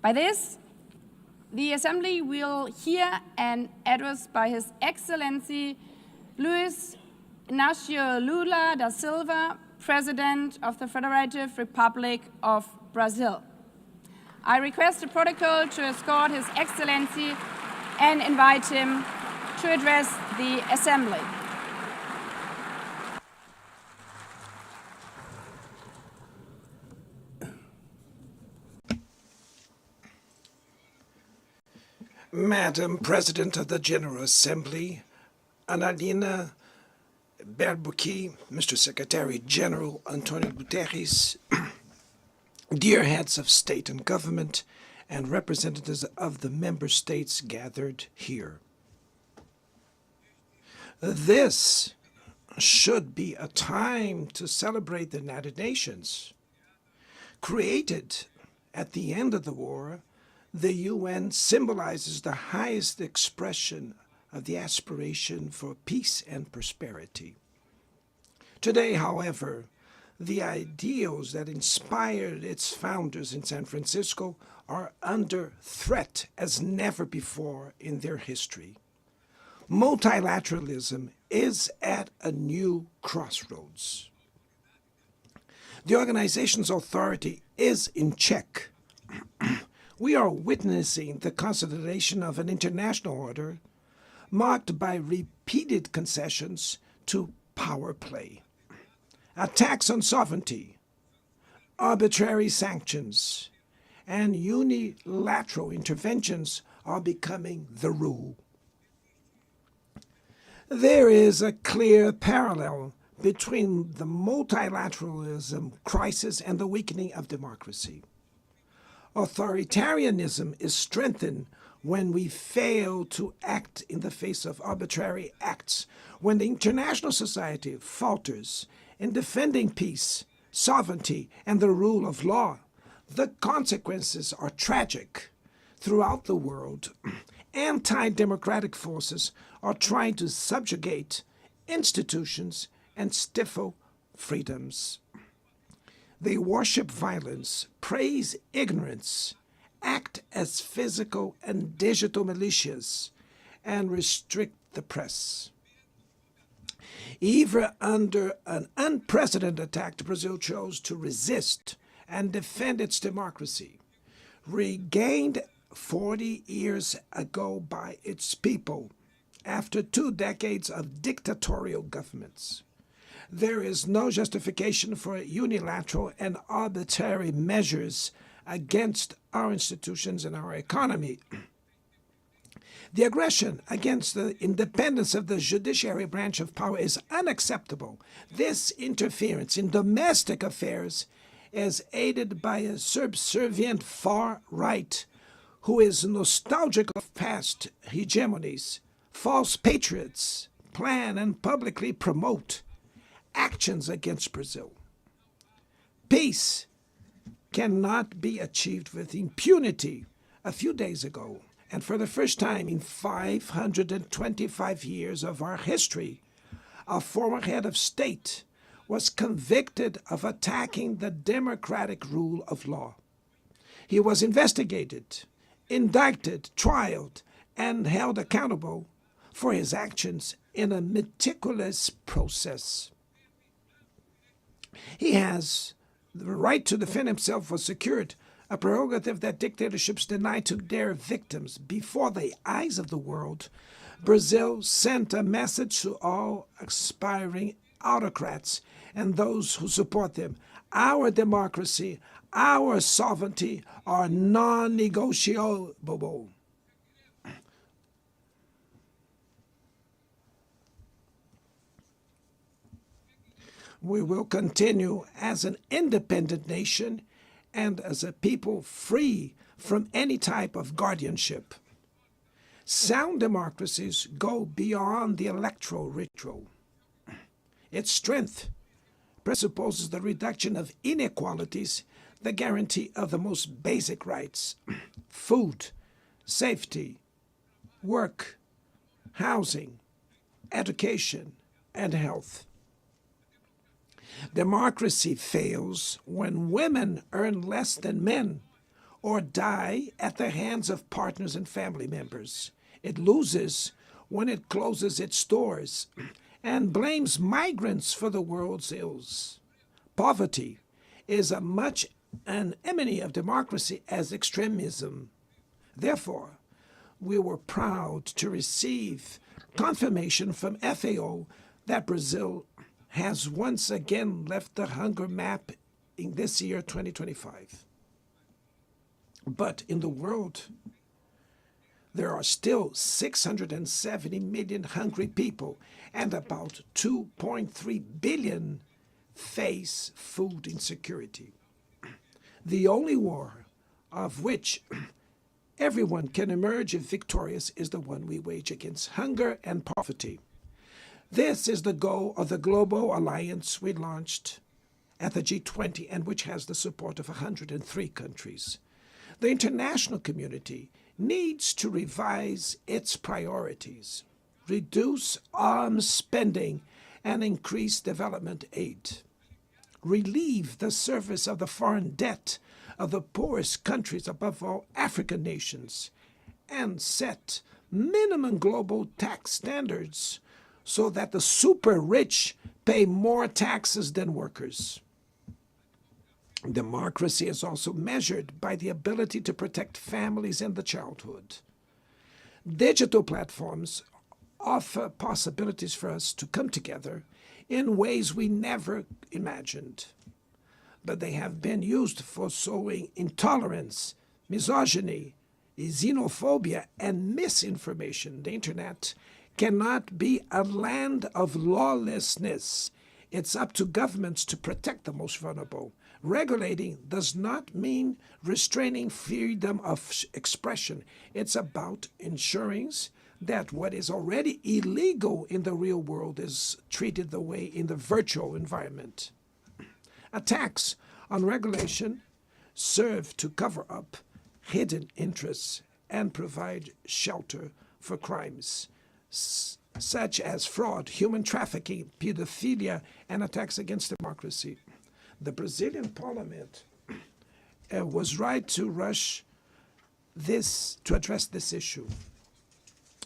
By this, the Assembly will hear an address by His Excellency Luiz Inácio Lula da Silva, President of the Federative Republic of Brazil. I request the protocol to escort His Excellency and invite him to address the Assembly. Madam President of the General Assembly, Analina Berbuki, Mr. Secretary General Antonio Guterres, dear heads of state and government, and representatives of the member states gathered here. This should be a time to celebrate the United Nations. Created at the end of the war, the UN symbolizes the highest expression of the aspiration for peace and prosperity. Today, however, the ideals that inspired its founders in San Francisco are under threat as never before in their history. Multilateralism is at a new crossroads. The organization's authority is in check. We are witnessing the consolidation of an international order marked by repeated concessions to power play. Attacks on sovereignty, arbitrary sanctions, and unilateral interventions are becoming the rule. There is a clear parallel between the multilateralism crisis and the weakening of democracy. Authoritarianism is strengthened when we fail to act in the face of arbitrary acts, when the international society falters in defending peace, sovereignty, and the rule of law. The consequences are tragic. Throughout the world, anti-democratic forces are trying to subjugate institutions and stifle freedoms. They worship violence, praise ignorance, act as physical and digital militias, and restrict the press. Even under an unprecedented attack, Brazil chose to resist and defend its democracy, regained 40 years ago by its people after 2 decades of dictatorial governments. There is no justification for unilateral and arbitrary measures against our institutions and our economy. The aggression against the independence of the judiciary branch of power is unacceptable. This interference in domestic affairs is aided by a subservient far right who is nostalgic of past hegemonies. False patriots plan and publicly promote actions against Brazil. Peace cannot be achieved with impunity. A few days ago, and for the first time in 525 years of our history, a former head of state was convicted of attacking the democratic rule of law. He was investigated, indicted, trialed, and held accountable for his actions in a meticulous process. He has the right to defend himself was secured, a prerogative that dictatorships deny to their victims. Before the eyes of the world, Brazil sent a message to all aspiring autocrats and those who support them. Our democracy, our sovereignty are non-negotiable. We will continue as an independent nation and as a people free from any type of guardianship. Sound democracies go beyond the electoral ritual. Its strength presupposes the reduction of inequalities, the guarantee of the most basic rights: food, safety, work, housing, education, and health. Democracy fails when women earn less than men, or die at the hands of partners and family members. It loses when it closes its doors and blames migrants for the world's ills. Poverty is as much an enemy of democracy as extremism. Therefore, we were proud to receive confirmation from FAO that Brazil has once again left the hunger map in this year, 2025. But in the world, there are still 670 million hungry people, and about 2.3 billion face food insecurity. The only war of which everyone can emerge victorious is the one we wage against hunger and poverty. This is the goal of the global alliance we launched at the G20 and which has the support of 103 countries. The international community needs to revise its priorities, reduce arms spending, and increase development aid. Relieve the service of the foreign debt of the poorest countries, above all African nations, and set minimum global tax standards so that the super rich pay more taxes than workers. Democracy is also measured by the ability to protect families and the childhood. Digital platforms offer possibilities for us to come together in ways we never imagined. But they have been used for sowing intolerance, misogyny, xenophobia, and misinformation. The internet cannot be a land of lawlessness. It's up to governments to protect the most vulnerable. Regulating does not mean restraining freedom of expression. It's about ensuring that what is already illegal in the real world is treated the way in the virtual environment. Attacks on regulation serve to cover up hidden interests and provide shelter for crimes such as fraud, human trafficking, pedophilia, and attacks against democracy. The Brazilian parliament was right to rush to address this issue.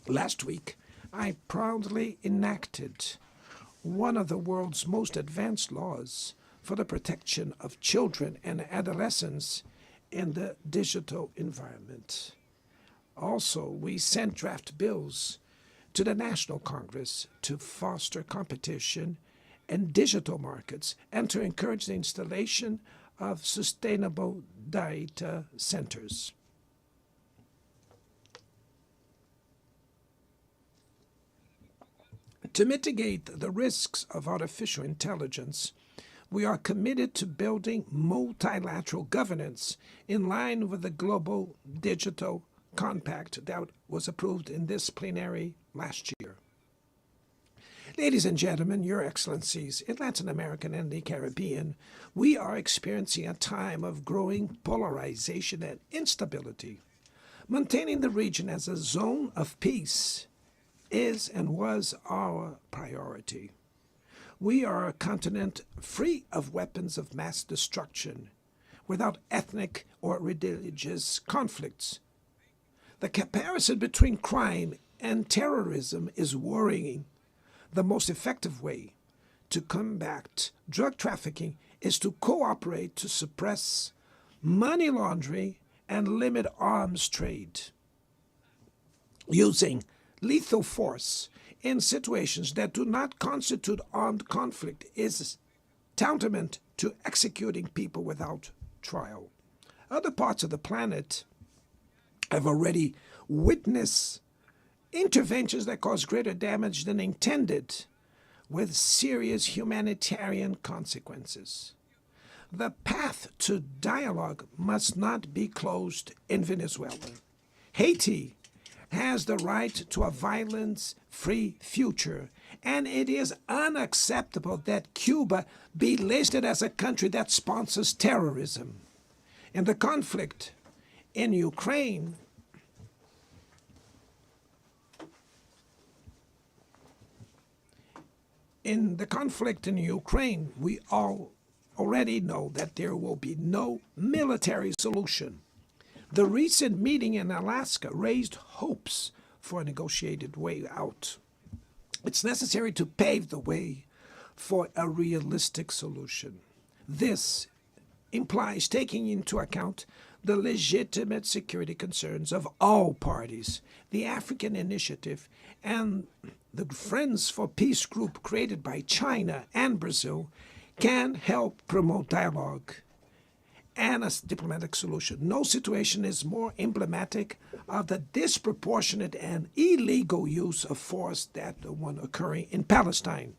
Last week, I proudly enacted one of the world's most advanced laws for the protection of children and adolescents in the digital environment. Also, we sent draft bills to the National Congress to foster competition in digital markets and to encourage the installation of sustainable data centers. To mitigate the risks of artificial intelligence, we are committed to building multilateral governance in line with the Global Digital Compact that was approved in this plenary last year. Ladies and gentlemen, Your Excellencies, in Latin America and the Caribbean, we are experiencing a time of growing polarization and instability. Maintaining the region as a zone of peace is and was our priority. We are a continent free of weapons of mass destruction, without ethnic or religious conflicts. The comparison between crime and terrorism is worrying. The most effective way to combat drug trafficking is to cooperate to suppress money laundering and limit arms trade. Using lethal force in situations that do not constitute armed conflict is tantamount to executing people without trial. Other parts of the planet have already witnessed interventions that cause greater damage than intended, with serious humanitarian consequences. The path to dialogue must not be closed in Venezuela. Haiti has the right to a violence-free future, and it is unacceptable that Cuba be listed as a country that sponsors terrorism. In the conflict in Ukraine, we all already know that there will be no military solution. The recent meeting in Alaska raised hopes for a negotiated way out. It's necessary to pave the way for a realistic solution. This implies taking into account the legitimate security concerns of all parties. The African Initiative and the Friends for Peace group created by China and Brazil can help promote dialogue and a diplomatic solution. No situation is more emblematic of the disproportionate and illegal use of force than the one occurring in Palestine.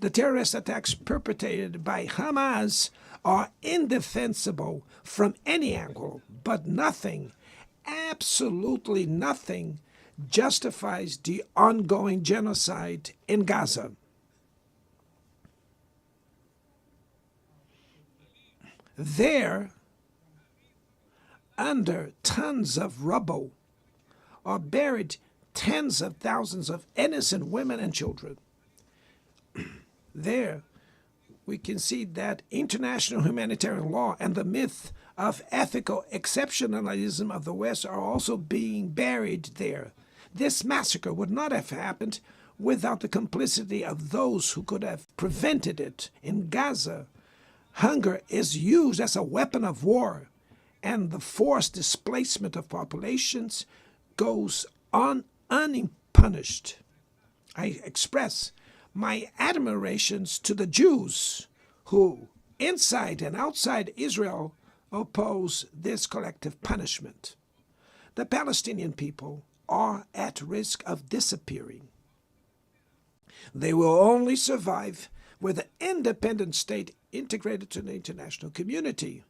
The terrorist attacks perpetrated by Hamas are indefensible from any angle, but nothing, absolutely nothing, justifies the ongoing genocide in Gaza. There, under tons of rubble, are buried tens of thousands of innocent women and children. There, we can see that international humanitarian law and the myth of ethical exceptionalism of the West are also being buried there. This massacre would not have happened without the complicity of those who could have prevented it. In Gaza, hunger is used as a weapon of war, and the forced displacement of populations goes on unpunished. I express my admirations to the Jews who, inside and outside Israel, oppose this collective punishment. The Palestinian people are at risk of disappearing. They will only survive with an independent state integrated to the international community.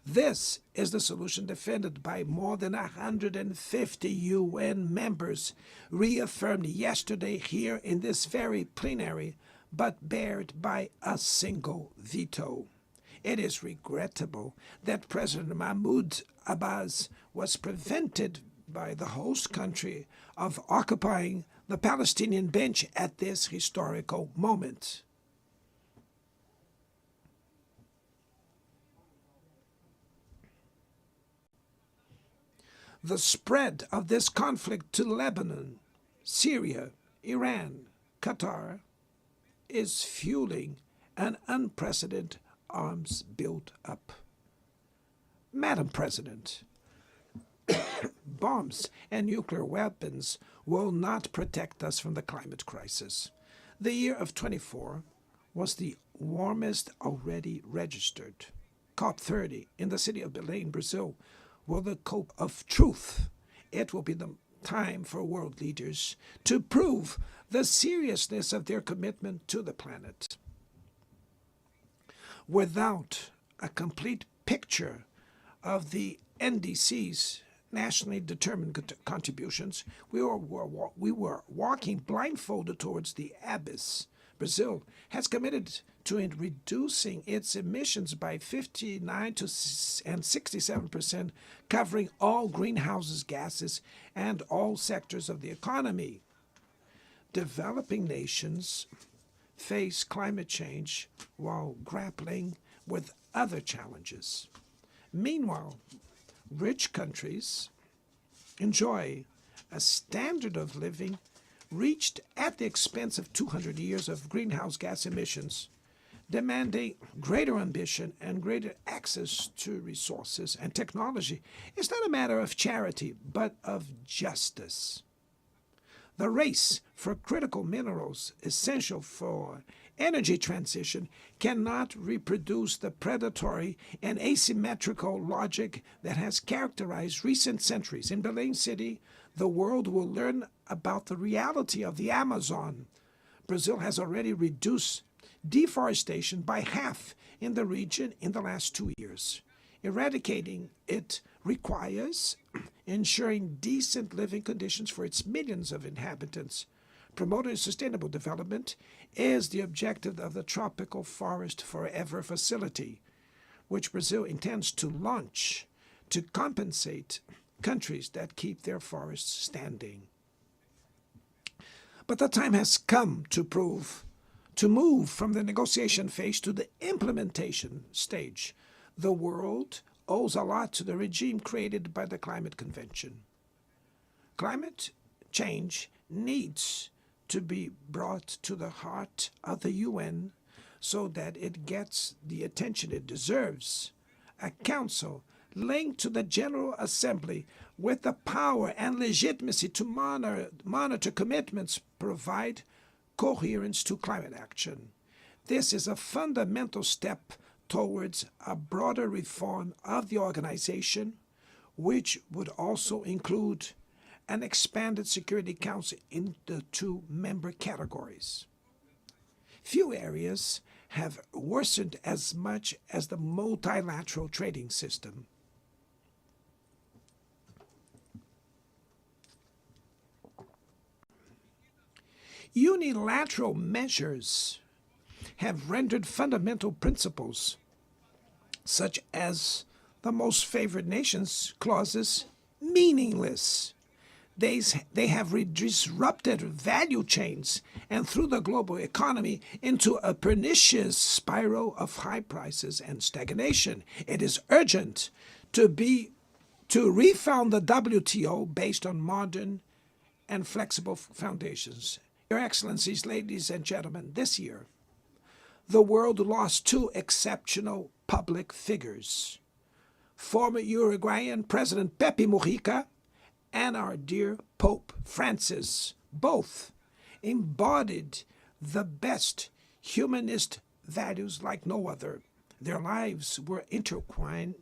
This is the solution defended by more than 150 UN members, reaffirmed yesterday here in this very plenary, but barred by a single veto. It is regrettable that President Mahmoud Abbas was prevented by the host country of occupying the Palestinian bench at this historical moment. The spread of this conflict to Lebanon, Syria, Iran, Qatar is fueling an unprecedented arms build-up. Madam President, bombs and nuclear weapons will not protect us from the climate crisis. The year of 24 was the warmest already registered. COP30 in the city of Belém, Brazil, will the COP of truth. It will be the time for world leaders to prove the seriousness of their commitment to the planet. Without a complete picture of the NDC's nationally determined contributions, we were walking blindfolded towards the abyss. Brazil has committed to reducing its emissions by 59 and 67%, covering all greenhouse gases and all sectors of the economy. Developing nations face climate change while grappling with other challenges. Meanwhile, rich countries enjoy a standard of living reached at the expense of 200 years of greenhouse gas emissions, demanding greater ambition and greater access to resources and technology. It's not a matter of charity, but of justice. The race for critical minerals essential for energy transition cannot reproduce the predatory and asymmetrical logic that has characterized recent centuries. In Belém City, the world will learn about the reality of the Amazon. Brazil has already reduced deforestation by half in the region in the last 2 years. Eradicating it requires ensuring decent living conditions for its millions of inhabitants. Promoting sustainable development is the objective of the Tropical Forest Forever facility, which Brazil intends to launch to compensate countries that keep their forests standing. But the time has come to move from the negotiation phase to the implementation stage. The world owes a lot to the regime created by the Climate Convention. Climate change needs to be brought to the heart of the UN so that it gets the attention it deserves. A council linked to the General Assembly with the power and legitimacy to monitor commitments provide coherence to climate action. This is a fundamental step towards a broader reform of the organization, which would also include an expanded Security Council in the 2 member categories. Few areas have worsened as much as the multilateral trading system. Unilateral measures have rendered fundamental principles, such as the most favored nations clauses, meaningless. They have disrupted value chains and threw the global economy into a pernicious spiral of high prices and stagnation. It is urgent to refound the WTO based on modern and flexible foundations. Your Excellencies, ladies and gentlemen, this year, the world lost 2 exceptional public figures. Former Uruguayan President Pepe Mujica and our dear Pope Francis, both embodied the best humanist values like no other. Their lives were intertwined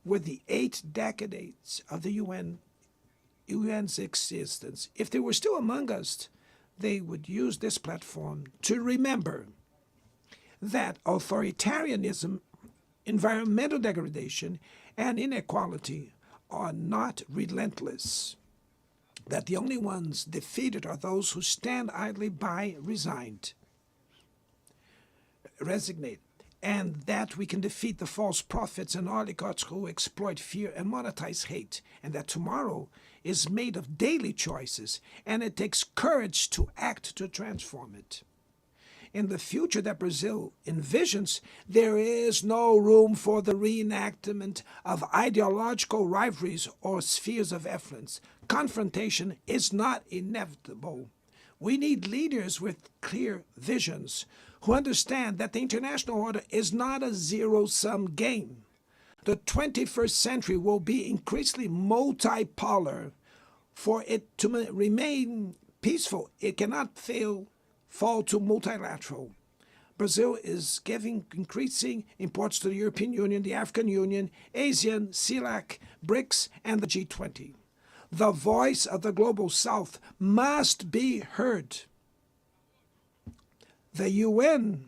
with the 8 decades of the UN's existence. If they were still among us, they would use this platform to remember that authoritarianism, environmental degradation, and inequality are not relentless, that the only ones defeated are those who stand idly by resignate, and that we can defeat the false prophets and oligarchs who exploit fear and monetize hate, and that tomorrow is made of daily choices, and it takes courage to act to transform it. In the future that Brazil envisions, there is no room for the reenactment of ideological rivalries or spheres of influence. Confrontation is not inevitable. We need leaders with clear visions who understand that the international order is not a zero-sum game. The 21st century will be increasingly multipolar. For it to remain peaceful, it cannot fall to multilateral. Brazil is giving increasing importance to the European Union, the African Union, ASEAN, CELAC, BRICS, and the G20. The voice of the Global South must be heard. The UN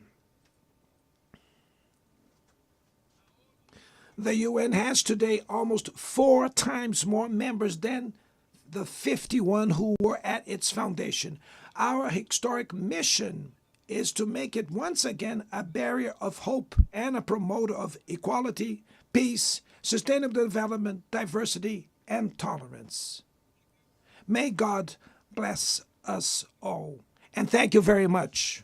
has today almost 4 times more members than the 51 who were at its foundation. Our historic mission is to make it once again a barrier of hope and a promoter of equality, peace, sustainable development, diversity, and tolerance. May God bless us all. And thank you very much.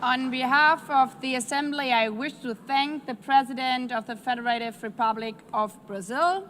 On behalf of the Assembly, I wish to thank the President of the Federative Republic of Brazil,